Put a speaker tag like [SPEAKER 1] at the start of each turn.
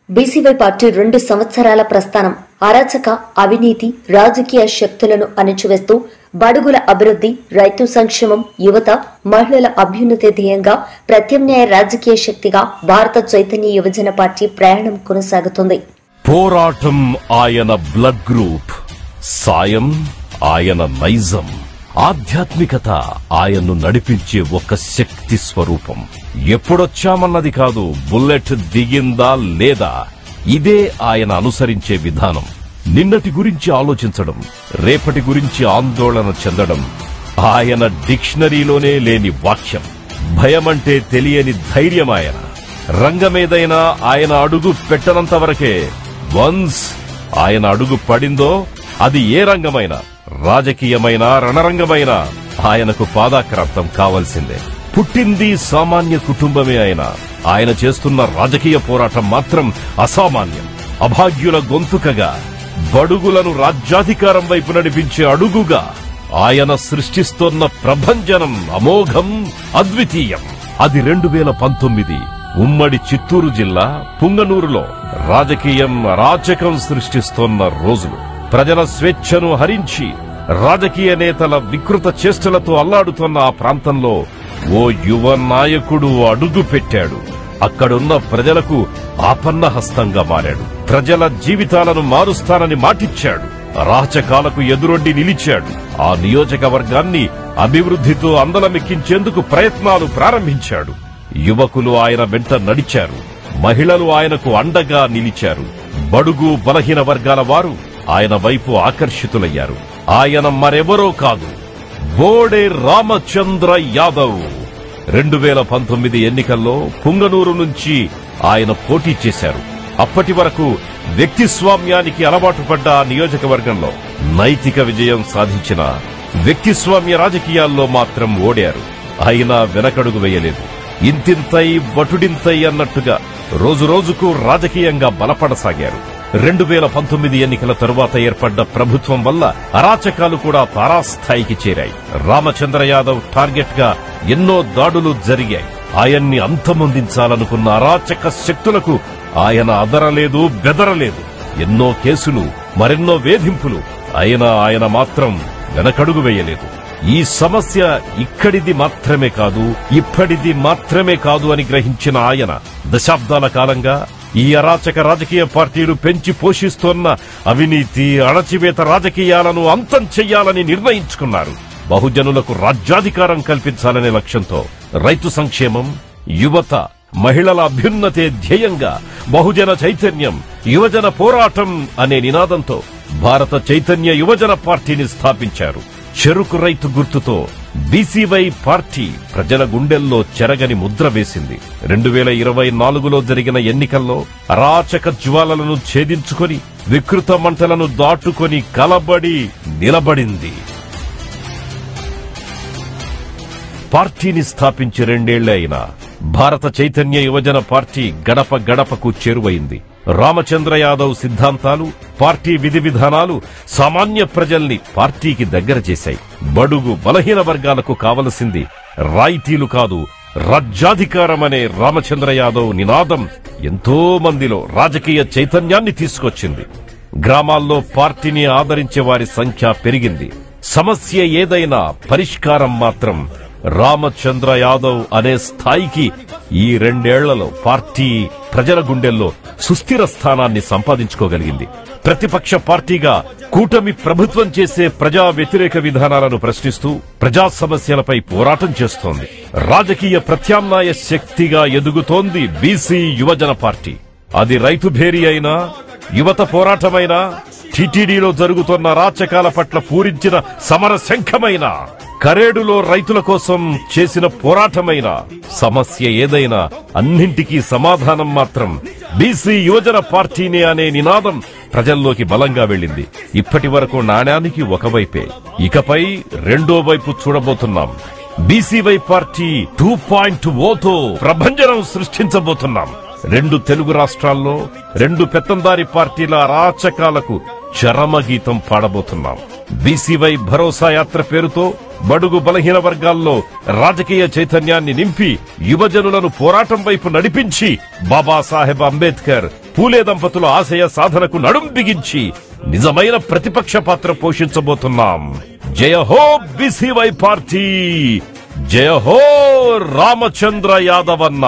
[SPEAKER 1] BCY party 2 సంవత్సరాల ప్రస్థానం అరాచక అవినీతి రాజకీయ శక్తులను అణచివేస్తూ బడుగుల అభివృద్ధి రైతు సంక్షేమం యువత మహిళల అభ్యున్నతి ధ్యేయంగా ప్రత్యామ్నాయ రాజకీయ శక్తిగా భారత చైతన్య యువజన పార్టీ ప్రయాణం కొనసాగుతుంది.
[SPEAKER 2] పోరాటం ఆయన బ్లడ్ గ్రూప్, సాయం ఆయన నైజం, ఆధ్యాత్మికత ఆయన్ను నడిపించే ఒక శక్తి స్వరూపం. ఎప్పుడొచ్చామన్నది కాదు, బుల్లెట్ దిగిందా లేదా, ఇదే ఆయన అనుసరించే విధానం. నిన్నటి గురించి ఆలోచించడం, రేపటి గురించి ఆందోళన చెందడం ఆయన డిక్షనరీలోనే లేని వాక్యం. భయమంటే తెలియని ధైర్యం ఆయన. రంగమేదైనా ఆయన అడుగు పెట్టనంత వరకే. వన్స్ ఆయన అడుగు పడిందో అది ఏ రంగమైనా, రాజకీయమైన రణరంగమైన ఆయనకు పాదాక్రాంతం కావాల్సిందే. పుట్టింది సామాన్య కుటుంబమే అయినా ఆయన చేస్తున్న రాజకీయ పోరాటం మాత్రం అసామాన్యం. అభాగ్యుల గొంతుకగా, బడుగులను రాజ్యాధికారం వైపు నడిపించే అడుగుగా ఆయన సృష్టిస్తోన్న ప్రభంజనం అమోఘం, అద్వితీయం. అది 2019 ఉమ్మడి చిత్తూరు జిల్లా పుంగనూరులో రాజకీయం అరాచకం సృష్టిస్తోన్న రోజులు. ప్రజల స్వేచ్ఛను హరించి రాజకీయ నేతల వికృత చేష్టలతో అల్లాడుతున్న ఆ ప్రాంతంలో ఓ యువ నాయకుడు అడుగు పెట్టాడు. అక్కడున్న ప్రజలకు ఆపన్న హస్తంగా మారాడు. ప్రజల జీవితాలను మారుస్తానని మాటిచ్చాడు. అరాచకాలకు ఎదురొడ్డి నిలిచాడు. ఆ నియోజకవర్గాన్ని అభివృద్ధితో అందలమెక్కించేందుకు ప్రయత్నాలు ప్రారంభించాడు. యువకులు ఆయన వెంట నడిచారు. మహిళలు ఆయనకు అండగా నిలిచారు. బడుగు బలహీన వర్గాల వారు ఆయన వైపు ఆకర్షితులయ్యారు. ఆయన మరెవరో కాదు, బోడే రామచంద్ర యాదవ్. 2019 ఎన్నికల్లో పుంగనూరు నుంచి ఆయన పోటీ చేశారు. అప్పటి వరకు వ్యక్తిస్వామ్యానికి అలవాటు పడ్డ ఆ నియోజకవర్గంలో నైతిక విజయం సాధించిన వ్యక్తిస్వామ్య రాజకీయాల్లో మాత్రం ఓడారు. అయినా వెనకడుగు వేయలేదు. ఇంతింతై వటుడింతై అన్నట్టుగా రోజురోజుకు రాజకీయంగా బలపడసాగారు. 2019 ఎన్నికల తరువాత ఏర్పడ్డ ప్రభుత్వం వల్ల అరాచకాలు కూడా తారాస్థాయికి చేరాయి. రామచంద్ర యాదవ్ టార్గెట్ గా ఎన్నో దాడులు జరిగాయి. ఆయన్ని అంతమొందించాలనుకున్న అరాచక శక్తులకు ఆయన అదరలేదు, బెదరలేదు. ఎన్నో కేసులు, మరెన్నో వేధింపులు. అయినా ఆయన మాత్రం వెనకడుగు వేయలేదు. ఈ సమస్య ఇక్కడిది మాత్రమే కాదు, ఇప్పటిది మాత్రమే కాదు అని గ్రహించిన ఆయన దశాబ్దాల కాలంగా ఈ అరాచక రాజకీయ పార్టీలు పెంచి పోషిస్తోన్న అవినీతి, అణచివేత రాజకీయాలను అంతం చెయ్యాలని నిర్ణయించుకున్నారు. బహుజనులకు రాజ్యాధికారం కల్పించాలనే లక్ష్యంతో రైతు సంక్షేమం, యువత, మహిళల అభ్యున్నతే ధ్యేయంగా బహుజన చైతన్యం, యువజన పోరాటం అనే నినాదంతో భారత చైతన్య యువజన పార్టీని స్థాపించారు. చెరుకు రైతు గుర్తుతో బీసీవై పార్టీ ప్రజల గుండెల్లో చెరగని ముద్ర వేసింది. 2024లో జరిగిన ఎన్నికల్లో అరాచక జ్వాలలను ఛేదించుకొని వికృత మంటలను దాటుకొని కలబడి నిలబడింది. పార్టీని స్థాపించి 2 ఏళ్లే అయినా భారత చైతన్య యువజన పార్టీ గడప గడపకు చేరువైంది. రామచంద్ర యాదవ్ సిద్ధాంతాలు, పార్టీ విధి విధానాలు సామాన్య ప్రజల్ని పార్టీకి దగ్గర చేశాయి. బడుగు బలహీన వర్గాలకు కావలసింది రాయితీలు కాదు, రాజ్యాధికారమనే రామచంద్ర యాదవ్ నినాదం ఎంతో మందిలో రాజకీయ చైతన్యాన్ని తీసుకొచ్చింది. గ్రామాల్లో పార్టీని ఆదరించే వారి సంఖ్య పెరిగింది. సమస్య ఏదైనా పరిష్కారం మాత్రం రామచంద్ర యాదవ్ అనే స్థాయికి ఈ 2 ఏళ్లలో పార్టీ ప్రజల గుండెల్లో సుస్థిర స్థానాన్ని సంపాదించుకోగలిగింది. ప్రతిపక్ష పార్టీగా కూటమి ప్రభుత్వం చేసే ప్రజా వ్యతిరేక విధానాలను ప్రశ్నిస్తూ ప్రజా సమస్యలపై పోరాటం చేస్తోంది. రాజకీయ ప్రత్యామ్నాయ శక్తిగా ఎదుగుతోంది బీసీ యువజన పార్టీ. అది రైతు భేరీ అయినా, యువత పోరాటమైనా, టీటీడీలో జరుగుతున్న అరాచకాల పట్ల పూరించిన సమర శంఖమైనా, కరేడులో రైతుల కోసం చేసిన పోరాటమైన, సమస్య ఏదైనా అన్నింటికీ సమాధానం మాత్రం బీసీ యువజన పార్టీనే అనే నినాదం ప్రజల్లోకి బలంగా వెళ్లింది. ఇప్పటి వరకు నాణ్యానికి ఒకవైపే, ఇకపై రెండో వైపు చూడబోతున్నాం. బీసీవై పార్టీ 2.0తో ప్రభంజనం సృష్టించబోతున్నాం. 2 తెలుగు రాష్ట్రాల్లో 2 పెత్తందారి పార్టీల అరాచకాలకు చరమగీతం పాడబోతున్నాం. బీసీవై భరోసా యాత్ర పేరుతో బడుగు బలహీన వర్గాల్లో రాజకీయ చైతన్యాన్ని నింపి యువజనులను పోరాటం వైపు నడిపించి బాబాసాహెబ్ అంబేద్కర్ పూలే దంపతుల ఆశయ సాధనకు నడుం బిగించి నిజమైన ప్రతిపక్ష పాత్ర పోషించబోతున్నాం. జయ హో బీసీవై పార్టీ, జయ హో రామచంద్ర యాదవ్ అన్న.